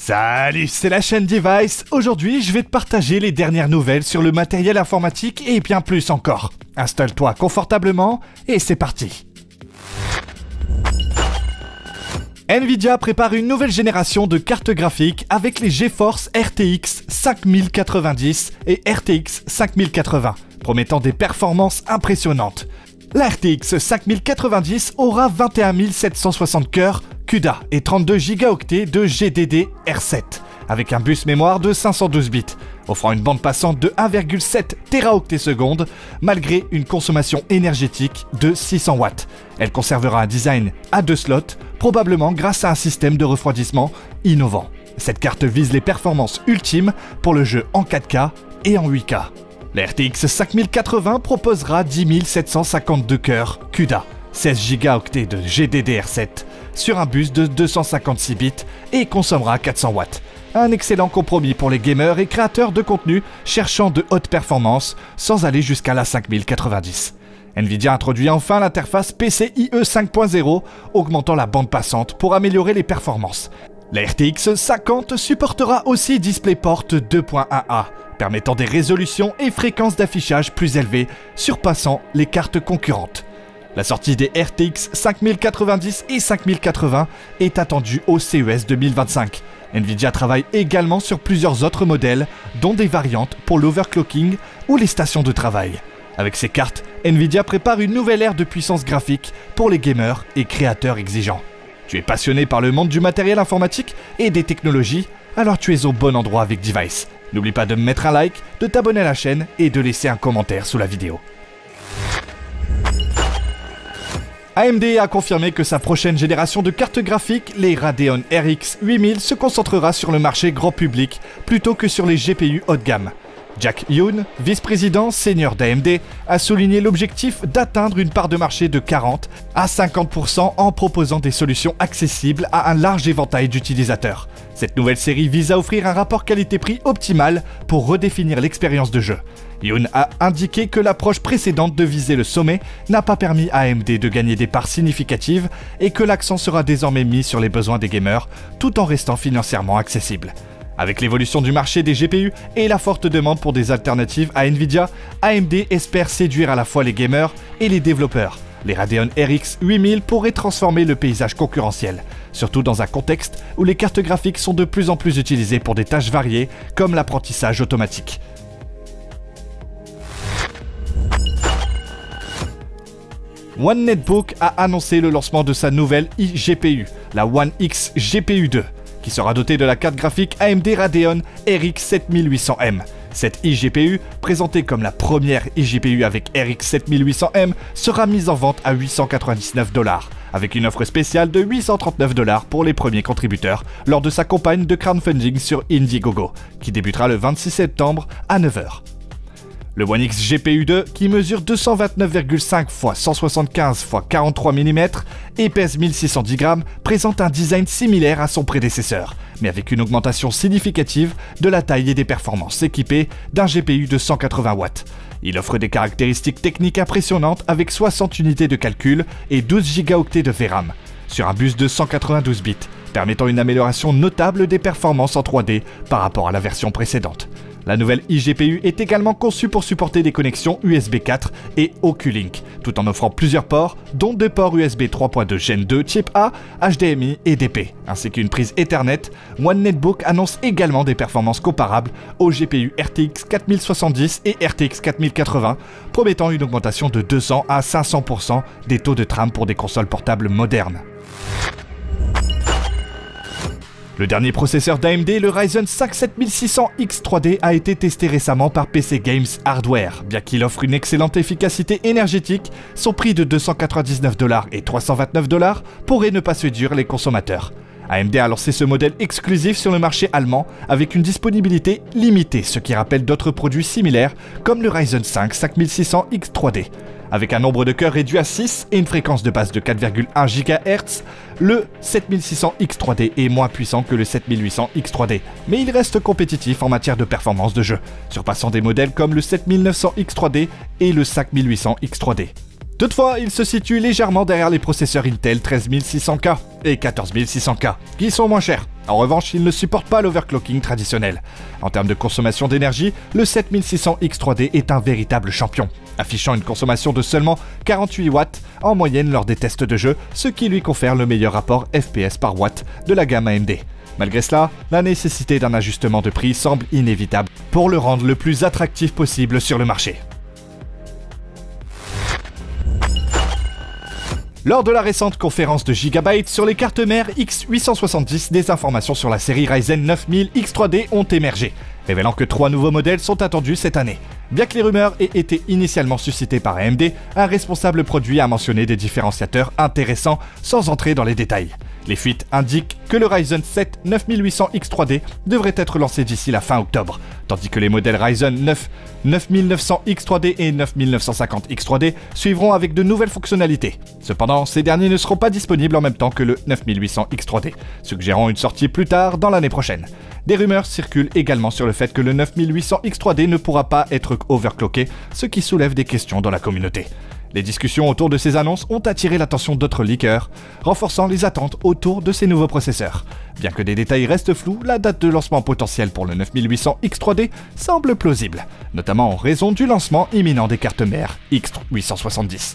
Salut, c'est la chaîne Device. Aujourd'hui, je vais te partager les dernières nouvelles sur le matériel informatique et bien plus encore. Installe-toi confortablement et c'est parti. Nvidia prépare une nouvelle génération de cartes graphiques avec les GeForce RTX 5090 et RTX 5080, promettant des performances impressionnantes. La RTX 5090 aura 21 760 cœurs CUDA et 32 Go de GDDR7, avec un bus mémoire de 512 bits, offrant une bande passante de 1,7 Teraoctets/seconde, malgré une consommation énergétique de 600 watts. Elle conservera un design à 2 slots, probablement grâce à un système de refroidissement innovant. Cette carte vise les performances ultimes pour le jeu en 4K et en 8K. La RTX 5080 proposera 10 752 cœurs CUDA, 16 Go de GDDR7 sur un bus de 256 bits et consommera 400 watts. Un excellent compromis pour les gamers et créateurs de contenu cherchant de haute performance sans aller jusqu'à la 5090. Nvidia introduit enfin l'interface PCIe 5.0, augmentant la bande passante pour améliorer les performances. La RTX 50 supportera aussi DisplayPort 2.1a, permettant des résolutions et fréquences d'affichage plus élevées, surpassant les cartes concurrentes. La sortie des RTX 5090 et 5080 est attendue au CES 2025. Nvidia travaille également sur plusieurs autres modèles, dont des variantes pour l'overclocking ou les stations de travail. Avec ces cartes, Nvidia prépare une nouvelle ère de puissance graphique pour les gamers et créateurs exigeants. Tu es passionné par le monde du matériel informatique et des technologies, alors tu es au bon endroit avec Device. N'oublie pas de me mettre un like, de t'abonner à la chaîne et de laisser un commentaire sous la vidéo. AMD a confirmé que sa prochaine génération de cartes graphiques, les Radeon RX 8000, se concentrera sur le marché grand public plutôt que sur les GPU haut de gamme. Jack Yoon, vice-président senior d'AMD, a souligné l'objectif d'atteindre une part de marché de 40 à 50% en proposant des solutions accessibles à un large éventail d'utilisateurs. Cette nouvelle série vise à offrir un rapport qualité-prix optimal pour redéfinir l'expérience de jeu. Yoon a indiqué que l'approche précédente de viser le sommet n'a pas permis à AMD de gagner des parts significatives et que l'accent sera désormais mis sur les besoins des gamers tout en restant financièrement accessible. Avec l'évolution du marché des GPU et la forte demande pour des alternatives à Nvidia, AMD espère séduire à la fois les gamers et les développeurs. Les Radeon RX 8000 pourraient transformer le paysage concurrentiel, surtout dans un contexte où les cartes graphiques sont de plus en plus utilisées pour des tâches variées comme l'apprentissage automatique. One Netbook a annoncé le lancement de sa nouvelle iGPU, la One X GPU 2. Qui sera doté de la carte graphique AMD Radeon RX 7800M. Cette iGPU, présentée comme la première iGPU avec RX 7800M, sera mise en vente à $899, avec une offre spéciale de $839 pour les premiers contributeurs lors de sa campagne de crowdfunding sur Indiegogo, qui débutera le 26 septembre à 9 h. Le One X GPU 2, qui mesure 229,5 x 175 x 43 mm et pèse 1610 grammes, présente un design similaire à son prédécesseur, mais avec une augmentation significative de la taille et des performances, équipé d'un GPU de 180 watts. Il offre des caractéristiques techniques impressionnantes avec 60 unités de calcul et 12 Go de VRAM, sur un bus de 192 bits, permettant une amélioration notable des performances en 3D par rapport à la version précédente. La nouvelle iGPU est également conçue pour supporter des connexions USB 4 et Oculink, tout en offrant plusieurs ports, dont 2 ports USB 3.2 Gen 2 Type A, HDMI et DP, ainsi qu'une prise Ethernet. One Netbook annonce également des performances comparables aux GPU RTX 4070 et RTX 4080, promettant une augmentation de 200 à 500% des taux de trame pour des consoles portables modernes. Le dernier processeur d'AMD, le Ryzen 5 7600X 3D, a été testé récemment par PC Games Hardware. Bien qu'il offre une excellente efficacité énergétique, son prix de $299 et $329 pourrait ne pas séduire les consommateurs. AMD a lancé ce modèle exclusif sur le marché allemand avec une disponibilité limitée, ce qui rappelle d'autres produits similaires comme le Ryzen 5 5600X 3D. Avec un nombre de cœurs réduit à 6 et une fréquence de base de 4,1 GHz, le 7600X 3D est moins puissant que le 7800X 3D, mais il reste compétitif en matière de performance de jeu, surpassant des modèles comme le 7900X 3D et le 5800X 3D. Toutefois, il se situe légèrement derrière les processeurs Intel 13600K et 14600K, qui sont moins chers. En revanche, il ne supporte pas l'overclocking traditionnel. En termes de consommation d'énergie, le 7600X3D est un véritable champion, affichant une consommation de seulement 48 watts en moyenne lors des tests de jeu, ce qui lui confère le meilleur rapport FPS par watt de la gamme AMD. Malgré cela, la nécessité d'un ajustement de prix semble inévitable pour le rendre le plus attractif possible sur le marché. Lors de la récente conférence de Gigabyte sur les cartes mères X870, des informations sur la série Ryzen 9000 X3D ont émergé, révélant que 3 nouveaux modèles sont attendus cette année. Bien que les rumeurs aient été initialement suscitées par AMD, un responsable produit a mentionné des différenciateurs intéressants sans entrer dans les détails. Les fuites indiquent que le Ryzen 7 9800 X3D devrait être lancé d'ici la fin octobre, tandis que les modèles Ryzen 9 9900 X3D et 9950 X3D suivront avec de nouvelles fonctionnalités. Cependant, ces derniers ne seront pas disponibles en même temps que le 9800 X3D, suggérant une sortie plus tard dans l'année prochaine. Des rumeurs circulent également sur le fait que le 9800 X3D ne pourra pas être overclocké, ce qui soulève des questions dans la communauté. Les discussions autour de ces annonces ont attiré l'attention d'autres leakers, renforçant les attentes autour de ces nouveaux processeurs. Bien que des détails restent flous, la date de lancement potentielle pour le 9800 X3D semble plausible, notamment en raison du lancement imminent des cartes mères X870.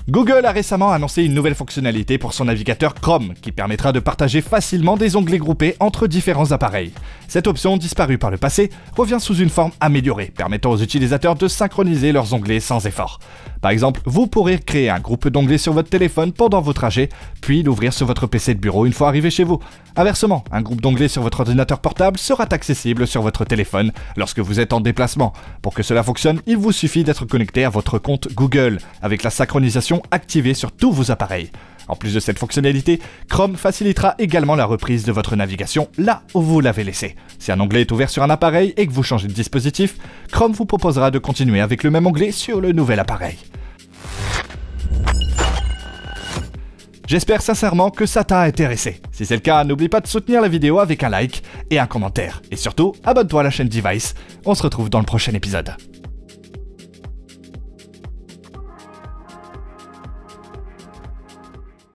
Google a récemment annoncé une nouvelle fonctionnalité pour son navigateur Chrome qui permettra de partager facilement des onglets groupés entre différents appareils. Cette option, disparue par le passé, revient sous une forme améliorée, permettant aux utilisateurs de synchroniser leurs onglets sans effort. Par exemple, vous pourrez créer un groupe d'onglets sur votre téléphone pendant vos trajets, puis l'ouvrir sur votre PC de bureau une fois arrivé chez vous. Inversement, un groupe d'onglets sur votre ordinateur portable sera accessible sur votre téléphone lorsque vous êtes en déplacement. Pour que cela fonctionne, il vous suffit d'être connecté à votre compte Google, avec la synchronisation activée sur tous vos appareils. En plus de cette fonctionnalité, Chrome facilitera également la reprise de votre navigation là où vous l'avez laissé. Si un onglet est ouvert sur un appareil et que vous changez de dispositif, Chrome vous proposera de continuer avec le même onglet sur le nouvel appareil. J'espère sincèrement que ça t'a intéressé. Si c'est le cas, n'oublie pas de soutenir la vidéo avec un like et un commentaire. Et surtout, abonne-toi à la chaîne Device. On se retrouve dans le prochain épisode.